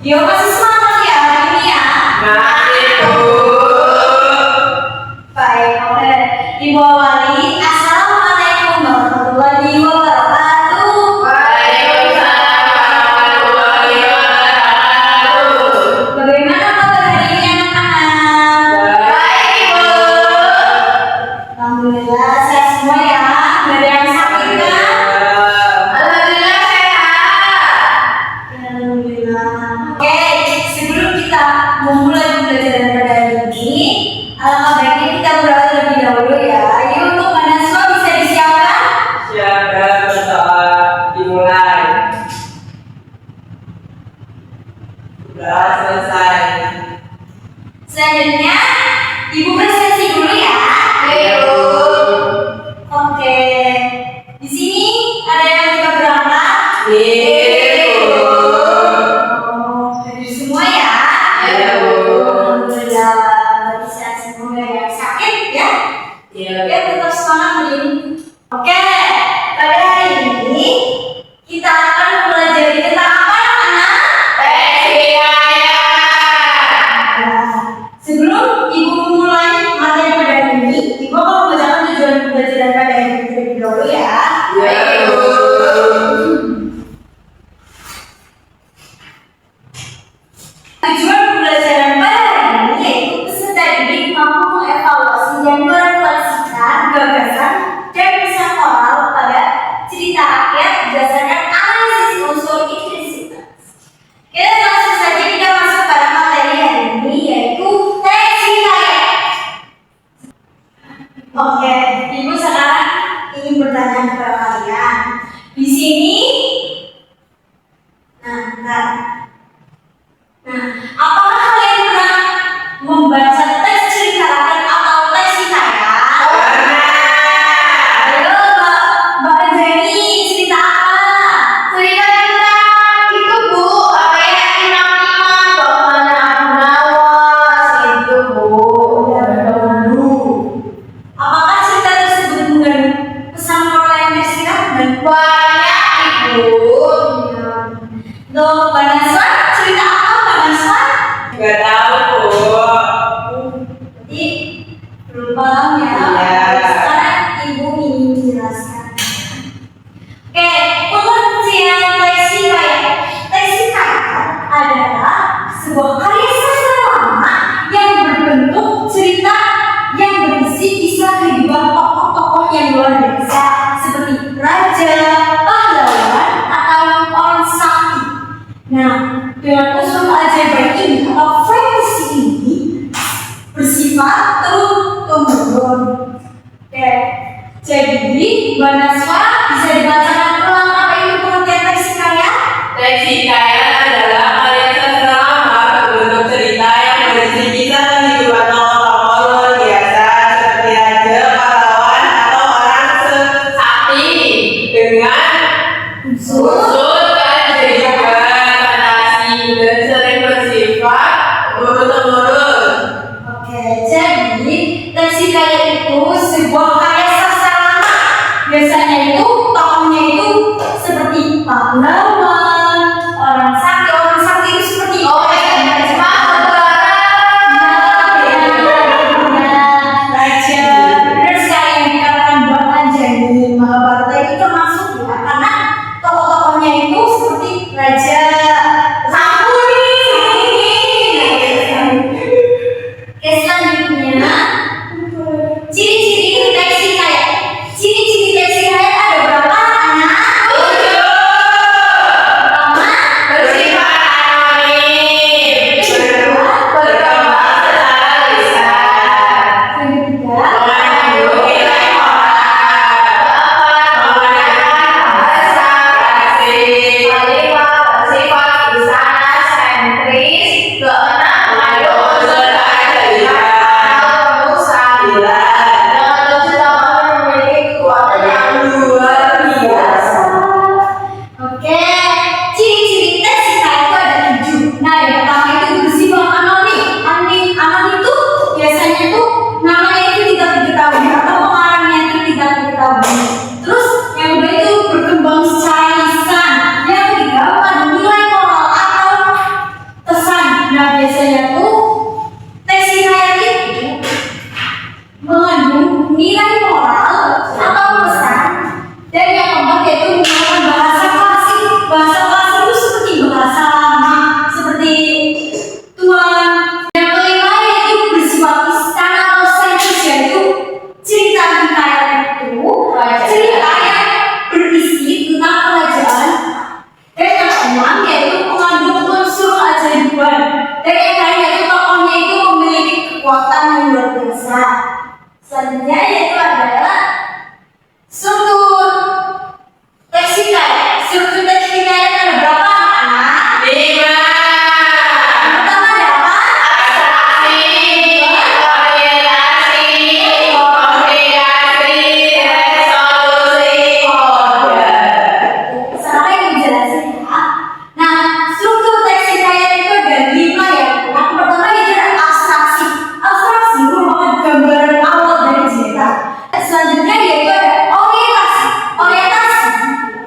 Yo masih semangat ya hari ini ya? Masih, Bu. Baik, oke. Ibu awali, Assalamualaikum warahmatullahi wabarakatuh. Waalaikumsalam warahmatullahi wabarakatuh. Bagaimana kabar hari ini anak-anak? Baik, Ibu. Alhamdulillah sehat semua ya. Nggak ada yang sakit kan? Alhamdulillah sehat. Alhamdulillah. Oke, sebelum kita memulai pembelajaran pada hari ini, alangkah baiknya kita berdoa terlebih dahulu ya. Yuk untuk mahasiswa bisa disiapkan. Siapa berdoa dimulai? Sudah selesai. Selanjutnya, Ibu presentasi dulu ya. Ayo. Oke. Di sini ada yang juga berangkat. Ibu. Oh, hadir semua ya. Iya, Bu. Alhamdulillah, berarti sehat semua, nggak ada yang sakit ya. Iya. Ya, tetap semangat begini. Oke, pada hari ini kita akan mempelajari tentang apa anak-anak? Persibaya. Nah, sebelum Ibu memulai materi pada hari ini, Ibu akan membacakan tujuan pembelajaran pada hari ini terlebih dahulu ya. Iya, Bu. Tujuan pembelajaran pada hari ini yaitu peserta didik mampu mengevaluasi dan merefleksikan gagasan dan pesan moral pada cerita rakyat berdasarkan analisis unsur intensitas. Kita langsung saja kita masuk pada materi hari ini yaitu teksi layak. Oke, Ibu sekarang ingin bertanya kepada kalian. Di sini, apakah kalian pernah membaca teks cerita rakyat atau teks hikayat? Ayo, Mbak Anjani, cerita apa? Cerita tentang itu, Bu, apa ya, Imam-imam, bagaimana Abu Nawas, itu, Bu. Apakah cerita tersebut mengandung pesan moral yang tersirat? Banyak, Ibu. Loh, Mbak Naswan, cerita apa Mbak Naswan? Gak tahu, Bu. Jadi, belum paham ya. Iya. Sekarang Ibu ingin menjelaskan. Oke, pengertian teks hikayat. Teks hikayat adalah sebuah karya sastra lama yang berbentuk cerita yang berisi kisah kehidupan tokoh-tokoh yang luar biasa seperti raja, pahlawan, atau orang sakti. Nah, dengan unsur ajaib ini atau fantasi ini bersifat turun-temurun. Oke, jadi Mbak Naswa bisa dibacakan ulang apa itu pengertian teks hikayat? Teks hikayat adalah karya sastra lama berbentuk cerita yang berisi kisah kehidupan tokoh-tokoh luar biasa seperti raja, pahlawan, atau orang sakti dengan unsur keajaiban, fantasi, dan sering bersifat turun-temurun. Oke, jadi teks hikayat itu sebuah karya sastra lama. Biasanya itu tokohnya itu seperti pahlawan, orang sakti itu seperti raja. Benar sekali yang dikatakan Mbak Anjani, Mahabharata itu termasuk ya, karena tokoh-tokohnya itu seperti raja. Oke, selanjutnya ciri-ciri teks besar. Selanjutnya yaitu adalah struktur leksikal. Struktur leksikal ada berapa anak? 5. Yang pertama ada apa? Abstraksi, orientasi, komunikasi, resolusi, kode. Saya yang menjelaskan ya. Nah, struktur teks hikayat itu ada 5 ya. Yang pertama itu ada abstraksi. Abstraksi merupakan gambaran awal dari cerita. Selanjutnya yaitu ada orientasi. Orientasi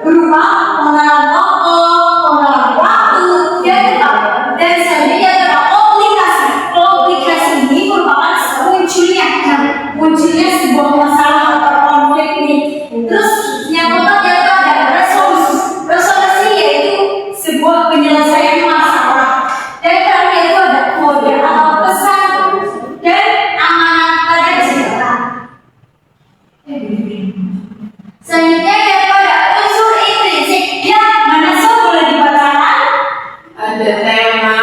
berupa pengenalan tokoh, pengenalan waktu, dan tempat. Dan selanjutnya ada komplikasi. Komplikasi ini merupakan munculnya sebuah masalah atau konflik ini. Terus yang keempat yaitu ada resolusi. Resolusi yaitu sebuah penyelesaian masalah. Dan terakhir itu ada kode atau pesan dan amanat pada cerita. Selanjutnya yaitu ada unsur intrinsik yang mana boleh dibacakan. Ada tema,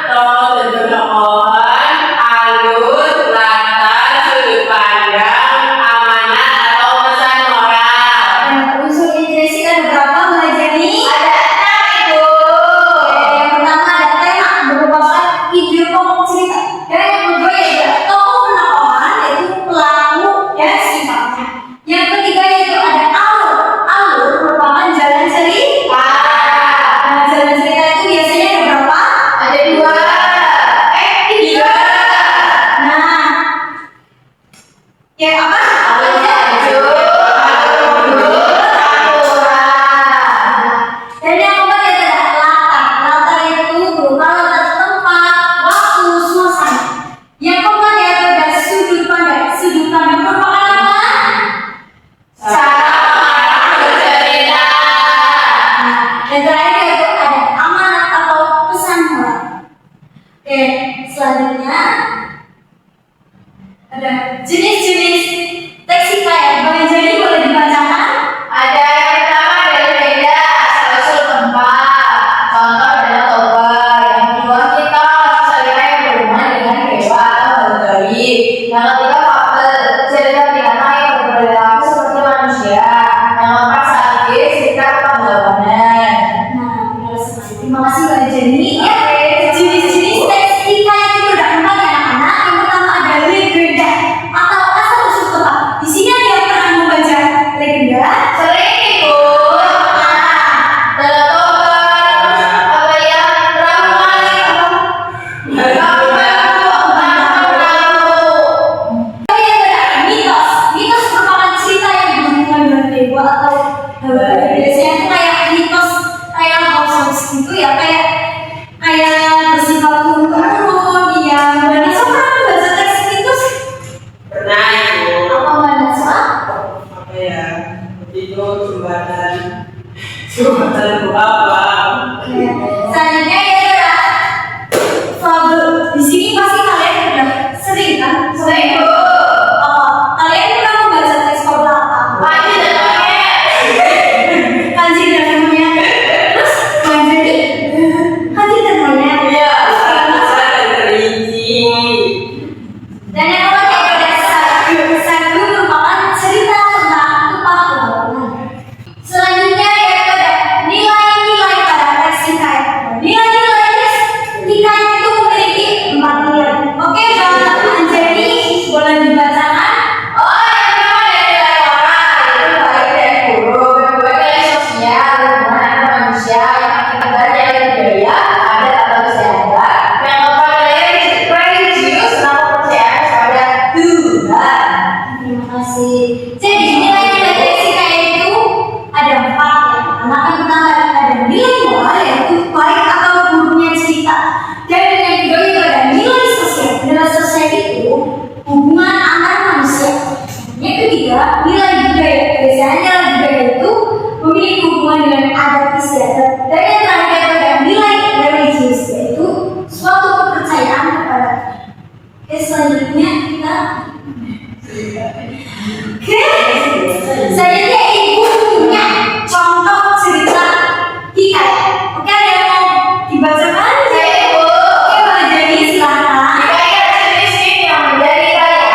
tokoh dan tokohan, alur, latar, sudut pandang, amanat atau pesan moral. Unsur intrinsik ada berapa Mbak Jenny? Ada 6 Ibu. Yang pertama ada tema merupakan ide pokok cerita. Dan yang kedua yaitu tokoh penampakan yaitu pelaku dan sifatnya. Yang ketiga yaitu ada alur. Alur merupakan jalan cerita. Nah, jalan cerita itu biasanya ada berapa? Ada 2. 3. Nah, ya apa? Apa aja? Dan yang keempat yaitu ada latar. Latar itu berupa latar tempat, waktu, suasana. Yang keempat yaitu ada sudut pandang. Sudut pandang merupakan apa? Cara bercerita. Dan terakhir yaitu ada amanat atau pesan moral. Oke, selanjutnya ada jenis-jenis teks hikayat. Bang Jadi boleh dibacakan? Ada yang pertama dari beda, asal-usul tempat. Contoh adalah toba. Yang kedua kita cerita yang berhubungan dengan dewa atau bakteri. Yang ketiga fabel, cerita binatang yang berperilaku seperti manusia. Yang keempat sagis, cerita penggawanan. Nah, benar sekali. Terima kasih Mbak Jenny. Ya, jenis-jenis teks hikayat itu ada 4 ya anak-anak. Yang pertama ada legenda atau asal usul tempat. Di sini ada yang pernah membaca legenda? Sering Ibu. Ada toba, apa ya? Perahu maling. Perahu. Yang ada mitos. Mitos merupakan cerita yang berhubungan dengan dewa atau biasanya itu kayak mitos kayak hoax gitu ya, kayak bersifat turun-temurun yang mana pernah membaca teks mitos? Pernah Ibu. Apa Mbak Nasra? Apa ya, itu jembatan itu apa? Selanjutnya yaitu ada fabel. Di sini pasti kalian udah sering kan? Sering Ibu. Apa? Kalian pernah membaca teks fabel apa? Panji dan monyet. Kanji dan monyet. Terus Mbak Jenny? Kanji dan monyet. Iya. Saya terinci. Dan yang keempat yaitu ada sagu. Sagu merupakan cerita tentang pepahlawanan. Selanjutnya yaitu ada nilai-nilai pada teks hikayat. Nilai-nilai teks hikayat itu memiliki 4 nilai. Oke, Mbak Anjani boleh dibacakan? Oh, yang pertama dari nilai moral, itu baik dan buruk. Yang kedua nilai sosial, hubungan antar manusia. Yang ketiga nilai budaya, adat atau istiadat. Yang keempat nilai religius, atau kepercayaan kepada Tuhan. Terima kasih. Jadi nilai-nilai teks hikayat itu ada 4 ya. Anak yang pertama ada nilai moral yaitu baik atau buruknya cerita. Dan yang kedua itu ada nilai sosial. Nilai sosial itu hubungan antar manusia. Yang ketiga nilai budaya. Biasanya nilai budaya itu memiliki hubungan dengan adat istiadat. Dan yang terakhir itu ada nilai religius yaitu suatu kepercayaan kepada Tuhan. Oke, selanjutnya kita selanjutnya ibu punya contoh cerita hikayat. Oke, ada yang mau dibacakan? Saya Ibu. Oke, Mbak Jenny silakan. Hikayat jenis ini yang menjadi kaya.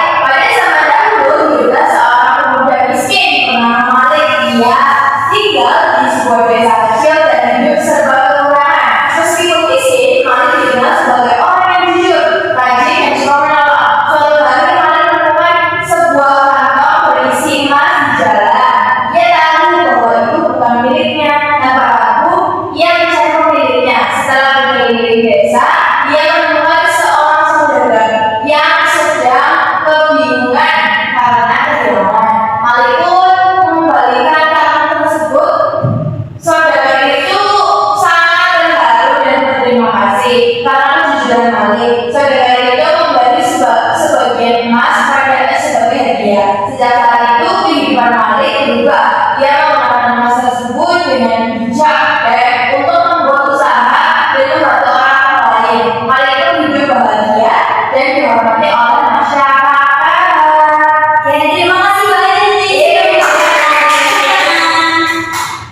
dia. Sejak saat itu kehidupan Malik berubah. Dia menggunakan emas tersebut dengan bijak dan untuk membuat usaha dan membantu orang lain. Malik itu hidup bahagia dan dihormati oleh masyarakat. Oke, terima kasih banyak nih.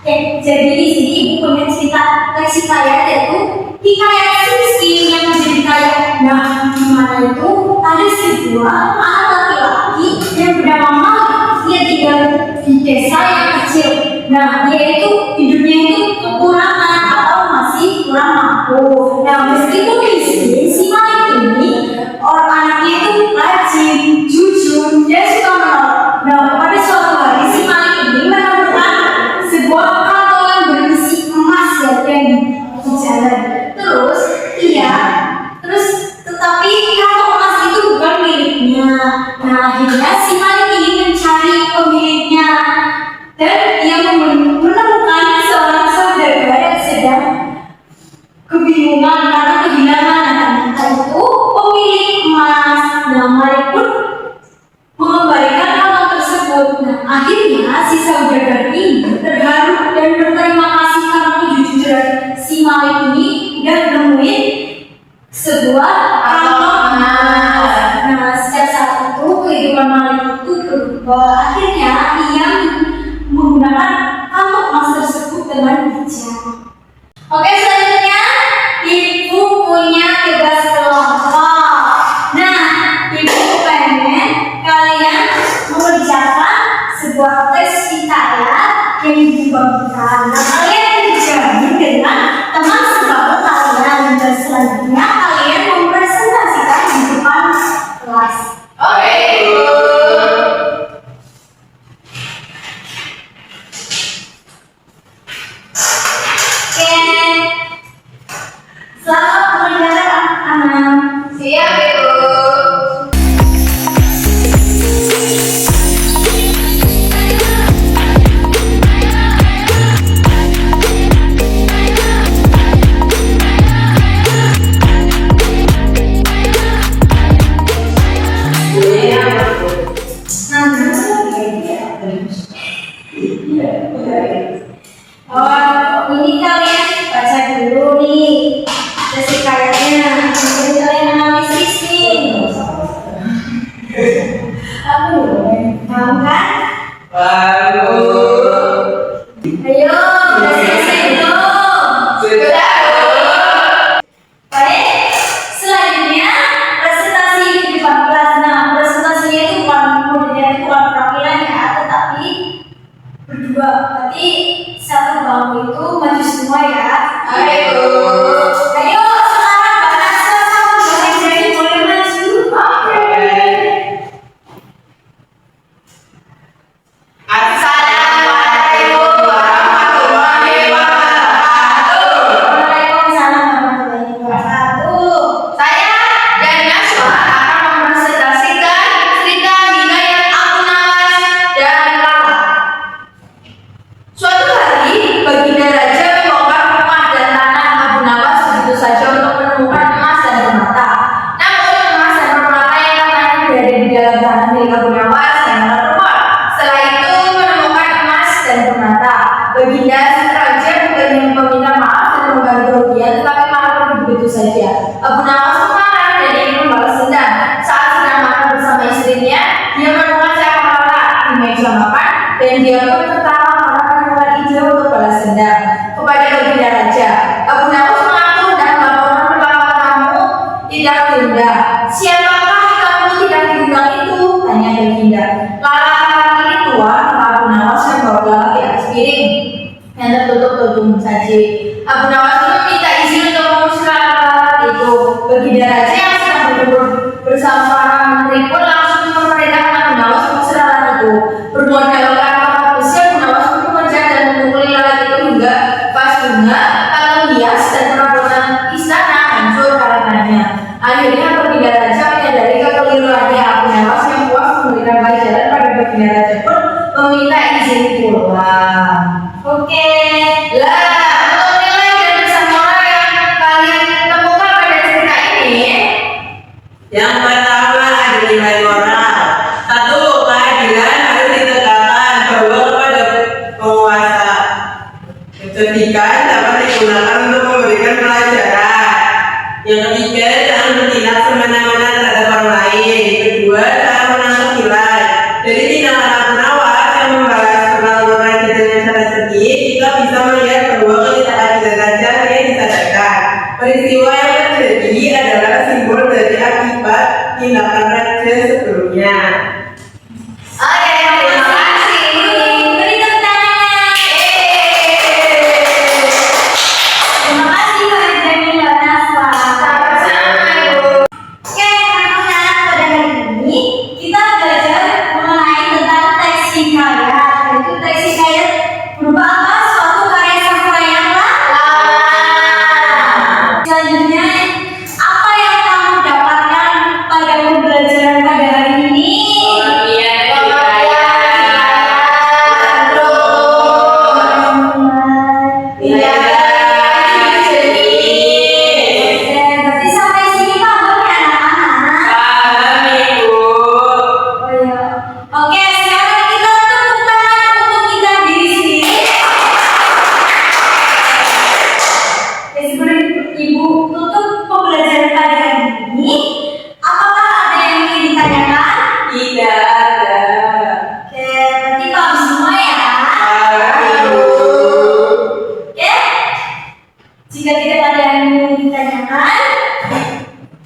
Oke, jadi di sini ibu punya cerita versi kaya yaitu hikayat si miskin yang menjadi kaya. Nah, di mana itu ada sebuah anak laki-laki yang bernama Malik. Dia tinggal di desa yang kecil. Nah, dia itu hidupnya itu kekurangan atau masih kurang mampu. Nah, meskipun miskin, si Malik ini orang anaknya itu rajin, jujur, dia suka menolong. Nah, pada suatu hari si Malik ini menemukan sebuah kantong yang berisi emas yang di jalan. Tetapi kantong emas itu bukan miliknya. Nah, akhirnya si Malik ini mencari pemiliknya dan dia menemukan seorang saudagar yang sedang kebingungan karena kehilangan. Nah, itu pemilik emas. Nah, Malik pun mengembalikan kantong tersebut. Nah, akhirnya si saudagar ini terharu dan berterima kasih karena kejujuran si Malik ini dan menemuin sebuah kantong emas. Nah, sejak saat itu kehidupan Malik itu berubah. Akhirnya ia menggunakan kantong emas tersebut dengan bijak. Oke, selanjutnya ibu punya tugas kelompok. Nah, ibu pengen kalian mengerjakan sebuah tes hikayat yang dibagikan. Nah, kalian dijamin dengan teman sebangku kalian dan selanjutnya kalian mempresentasikan di depan kelas. Oke, Ibu. Oke, selamat mengerjakan anak-anak. Siap, Ibu. Oh, ini kalian baca dulu nih tes hikayatnya. Jadi kalian analisis nih. Aku tahu kan? Baru. Ayo, udah selesai belum? Sudah. Baik, selanjutnya presentasi di depan kelas. Nah, presentasinya itu bukan perwakilan ya, tetapi berdua. Berarti satu bangku itu maju semua ya. Ayo. Ayo sekarang bahasa sama jadi boleh maju. Assalamualaikum warahmatullahi wabarakatuh. Waalaikumsalam warahmatullahi wabarakatuh. Saya dan Naswa akan mempresentasikan cerita hikayat Abu Nawas dan Lala. Suatu hari, baginda raja membongkar rumah dan tanah Abu Nawas begitu saja untuk menemukan emas dan permata. Namun emas dan permata yang katanya berada di dalam tanah milik Abu Nawas hanyalah rumor. Setelah itu menemukan emas dan permata. Baginda sang raja bukannya meminta maaf dan mengganti kerugian, tetapi malah pergi begitu saja. Abu Nawas marah dan ingin membalas dendam. Saat sedang makan bersama istrinya, dia menemukan seekor lalat di meja makan dan dia pun tertawa karena menemukan ide untuk balas dendam kepada baginda raja. Abu Nawas mengaku hendak melaporkan perlakuan kamu tidak diundang. Siapakah kamu tidak diundang itu? Tanya baginda. Lalat ini tuan, Abu Nawas yang bawa lalat di atas piring yang tertutup tudung saji. Abu Nawas pun meminta izin untuk mengusir lalat itu. Baginda raja yang sedang berkumpul bersama para menteri pun langsung memerintahkan Abu Nawas mengusir lalat itu. Bermodalkan kapal besar tindakan raja sebelumnya. Oke, terima kasih. Beri tepuk tangan. Terima kasih Kak Ibrahim dan Naswa. Sama-sama, Ibu. Oke, anak-anak, pada hari ini kita belajar mengenai tentang teks hikayat. Yaitu teks hikayat berupa apa? Suatu karya sastra yang Lama. selanjutnya, apa yang kamu dapatkan pada pembelajaran pada hari ini? Berarti sampai sini paham ya anak-anak? Paham, Ibu. Oh iya. Oke, sekarang kita tepuk tangan untuk kita diri sendiri. Oke, sebelum Ibu tutup pembelajaran pada hari ini, apakah ada yang ingin ditanyakan? Tidak ada. Oke, berarti paham semua ya? Paham, Ibu. Oke. Jika tidak ada yang ingin ditanyakan,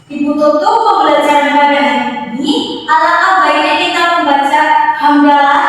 Ibu tutup pembelajaran pada hari ini. Alangkah baiknya kita membaca hamdalah